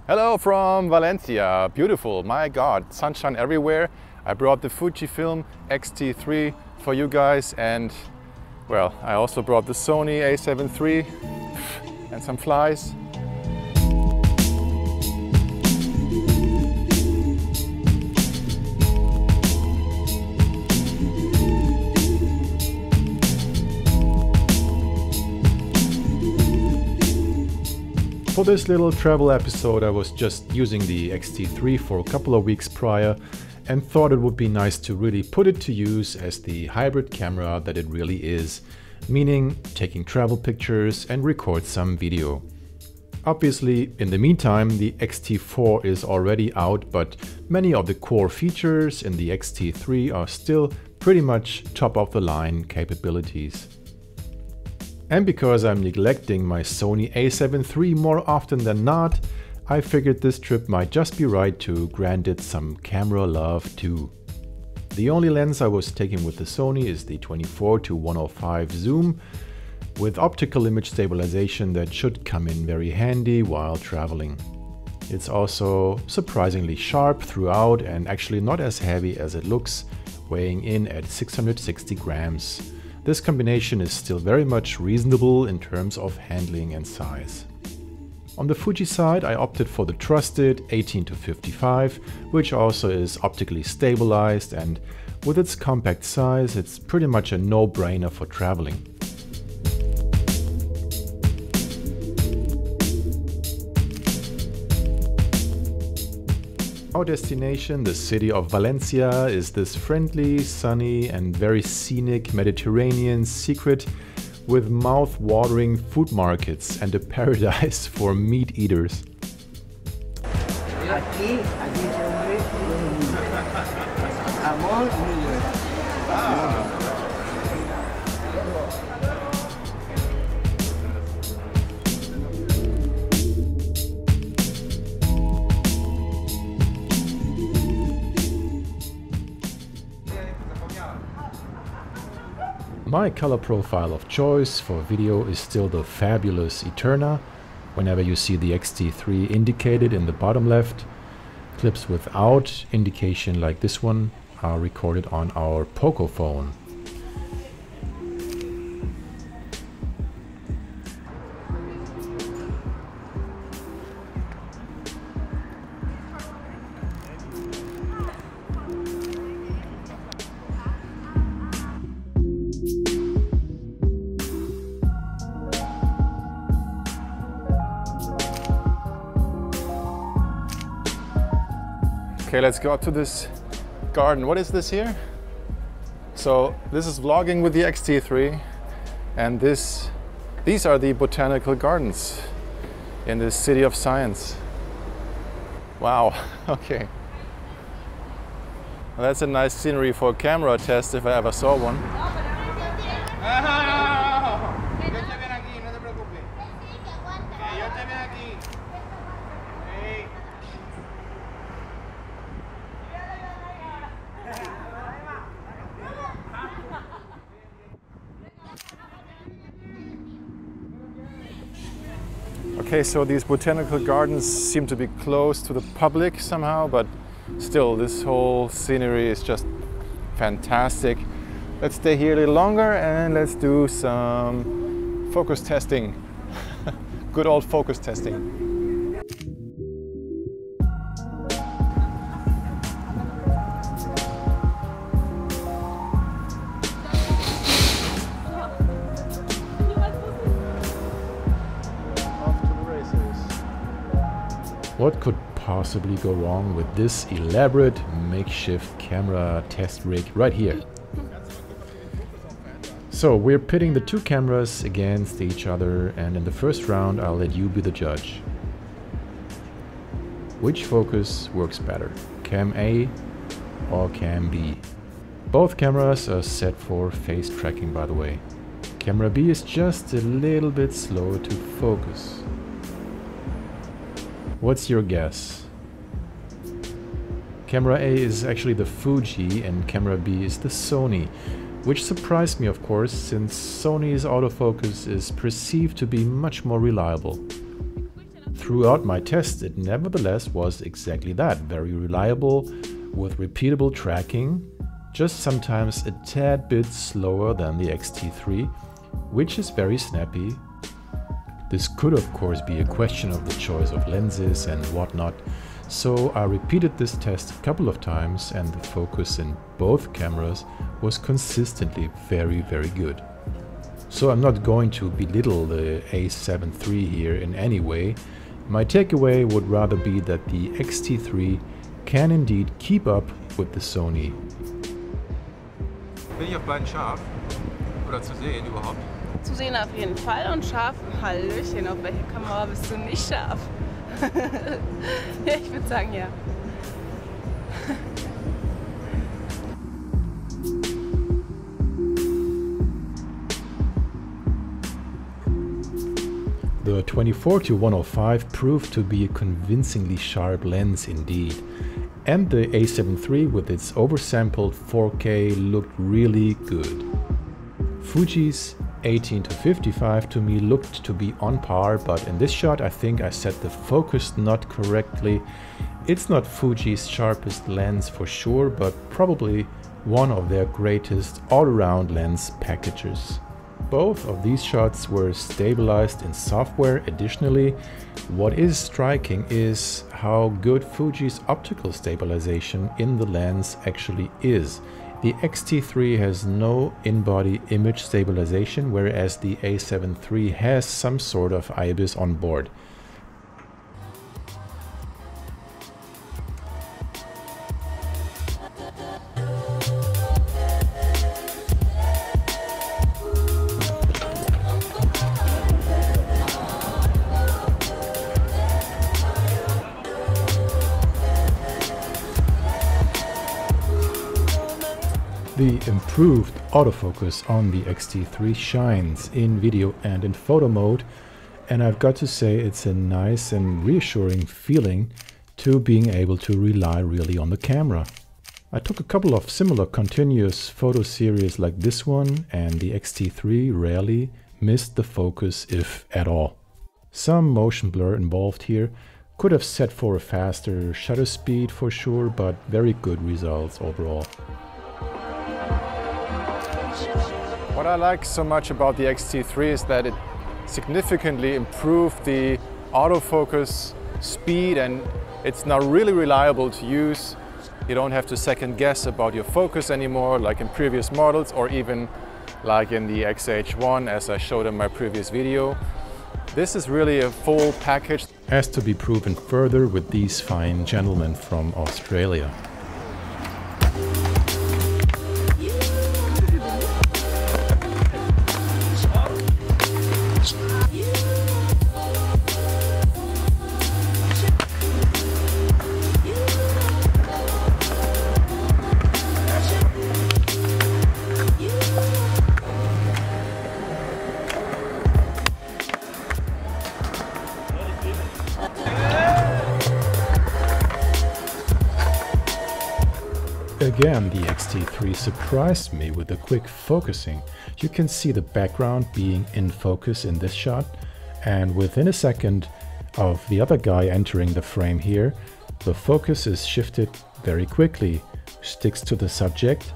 Hello from Valencia, beautiful, my God, sunshine everywhere. I brought the Fujifilm X-T3 for you guys, and well, I also brought the Sony A7III and some flies. For this little travel episode, I was just using the X-T3 for a couple of weeks prior and thought it would be nice to really put it to use as the hybrid camera that it really is, meaning taking travel pictures and record some video. Obviously, in the meantime, the X-T4 is already out, but many of the core features in the X-T3 are still pretty much top of the line capabilities. And because I'm neglecting my Sony A7III more often than not, I figured this trip might just be right to grant it some camera love too. The only lens I was taking with the Sony is the 24-105 zoom, with optical image stabilization that should come in very handy while traveling. It's also surprisingly sharp throughout and actually not as heavy as it looks, weighing in at 660 grams. This combination is still very much reasonable in terms of handling and size. On the Fuji side, I opted for the trusted 18-55, which also is optically stabilized, and with its compact size, it's pretty much a no-brainer for traveling. Our destination, the city of Valencia, is this friendly, sunny and very scenic Mediterranean secret with mouth-watering food markets and a paradise for meat eaters. My color profile of choice for video is still the fabulous Eterna. Whenever you see the X-T3 indicated in the bottom left, clips without indication like this one are recorded on our Poco phone. Okay, let's go up to this garden. What is this here? So this is vlogging with the X-T3, and these are the botanical gardens in this city of science. Wow, okay. Well, that's a nice scenery for a camera test if I ever saw one. Okay, so these botanical gardens seem to be close to the public somehow, but still this whole scenery is just fantastic. Let's stay here a little longer and let's do some focus testing. Good old focus testing. What could possibly go wrong with this elaborate makeshift camera test rig right here? So we're pitting the two cameras against each other, and in the first round I'll let you be the judge. Which focus works better, Cam A or Cam B? Both cameras are set for face tracking, by the way. Camera B is just a little bit slow to focus. What's your guess? Camera A is actually the Fuji and camera B is the Sony, which surprised me, of course, since Sony's autofocus is perceived to be much more reliable. throughout my test it nevertheless was exactly that, very reliable with repeatable tracking, just sometimes a tad bit slower than the X-T3, which is very snappy. This could of course be a question of the choice of lenses and whatnot, so I repeated this test a couple of times and the focus in both cameras was consistently very good. So I'm not going to belittle the A7III here in any way. My takeaway would rather be that the X-T3 can indeed keep up with the Sony. Bin ich auf beiden scharf? Oder zu sehen überhaupt? Zu sehen auf jeden Fall und scharf. Hallöchen, auf welche Kamera bist du nicht scharf? Ja, ich würde sagen ja. The 24-105 proved to be a convincingly sharp lens indeed, and the A7III with its oversampled 4K looked really good. Fuji's 18-55 to me looked to be on par, but in this shot I think I set the focus not correctly. It's not Fuji's sharpest lens for sure, but probably one of their greatest all-around lens packages. Both of these shots were stabilized in software. Additionally, what is striking is how good Fuji's optical stabilization in the lens actually is. The X-T3 has no in-body image stabilization, whereas the A7III has some sort of IBIS on board. The improved autofocus on the X-T3 shines in video and in photo mode, and I've got to say it's a nice and reassuring feeling to being able to rely really on the camera. I took a couple of similar continuous photo series like this one, and the X-T3 rarely missed the focus if at all. Some motion blur involved here, could have set for a faster shutter speed for sure, but very good results overall. What I like so much about the X-T3 is that it significantly improved the autofocus speed, and it's now really reliable to use. You don't have to second guess about your focus anymore like in previous models, or even like in the Ep.1 as I showed in my previous video. This is really a full package. Has to be proven further with these fine gentlemen from Australia. Again, the X-T3 surprised me with the quick focusing. You can see the background being in focus in this shot, and within a second of the other guy entering the frame here, the focus is shifted very quickly, sticks to the subject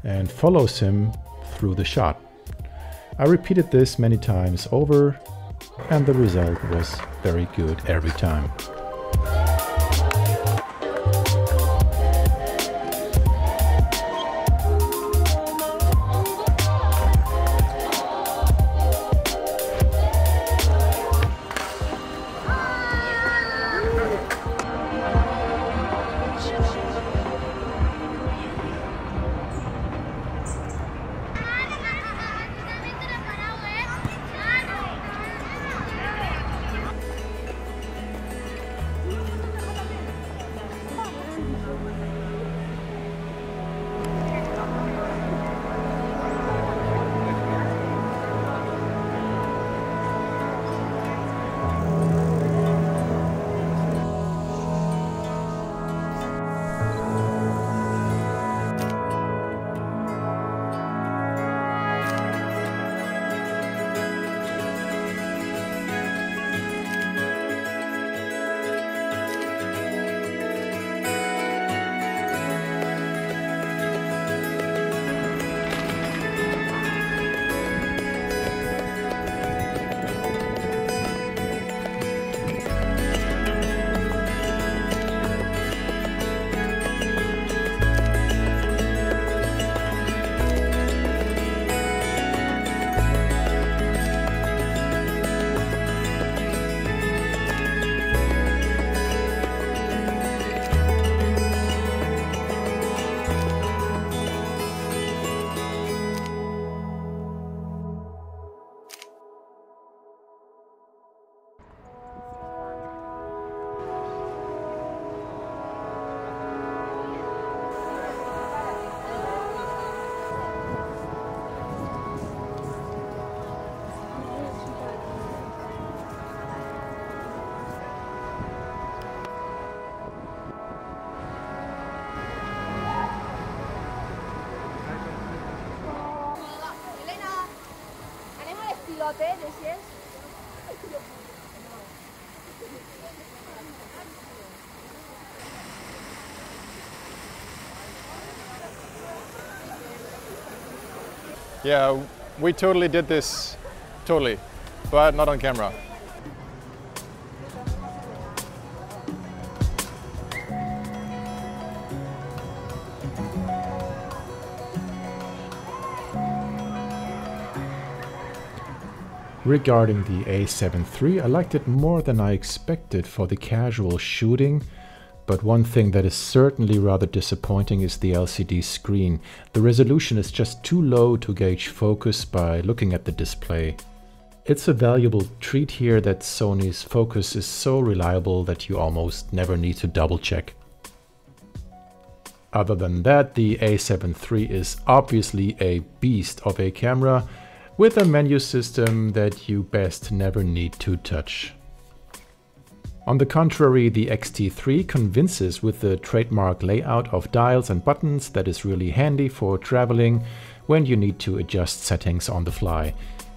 and follows him through the shot. I repeated this many times over, and the result was very good every time. Yeah, we totally did this, totally, but not on camera. Regarding the A7 III, I liked it more than I expected for the casual shooting, but one thing that is certainly rather disappointing is the LCD screen. The resolution is just too low to gauge focus by looking at the display. It's a valuable treat here that Sony's focus is so reliable that you almost never need to double check. Other than that, the A7 III is obviously a beast of a camera, with a menu system that you best never need to touch. On the contrary, the X-T3 convinces with the trademark layout of dials and buttons that is really handy for traveling when you need to adjust settings on the fly.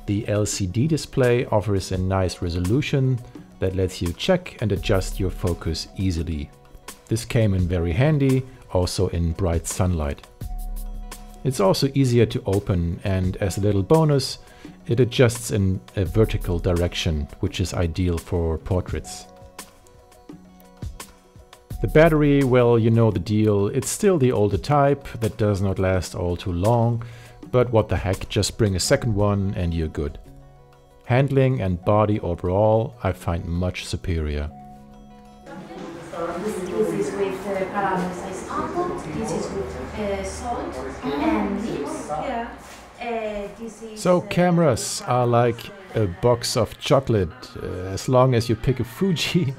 The LCD display offers a nice resolution that lets you check and adjust your focus easily. This came in very handy, also in bright sunlight. It's also easier to open, and as a little bonus, it adjusts in a vertical direction, which is ideal for portraits. The battery, well, you know the deal. It's still the older type that does not last all too long, but what the heck, just bring a second one and you're good. Handling and body overall, I find much superior. This is with caramelized almond, this is with salt and leaves. So cameras are like a box of chocolate. As long as you pick a Fuji,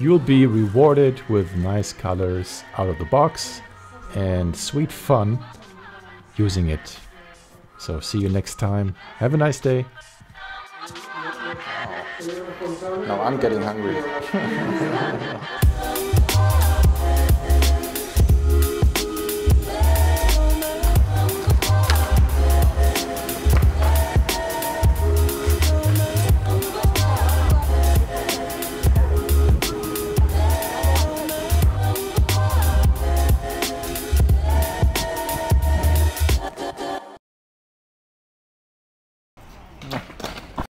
you'll be rewarded with nice colors out of the box and sweet fun using it. So see you next time. Have a nice day. Now I'm getting hungry.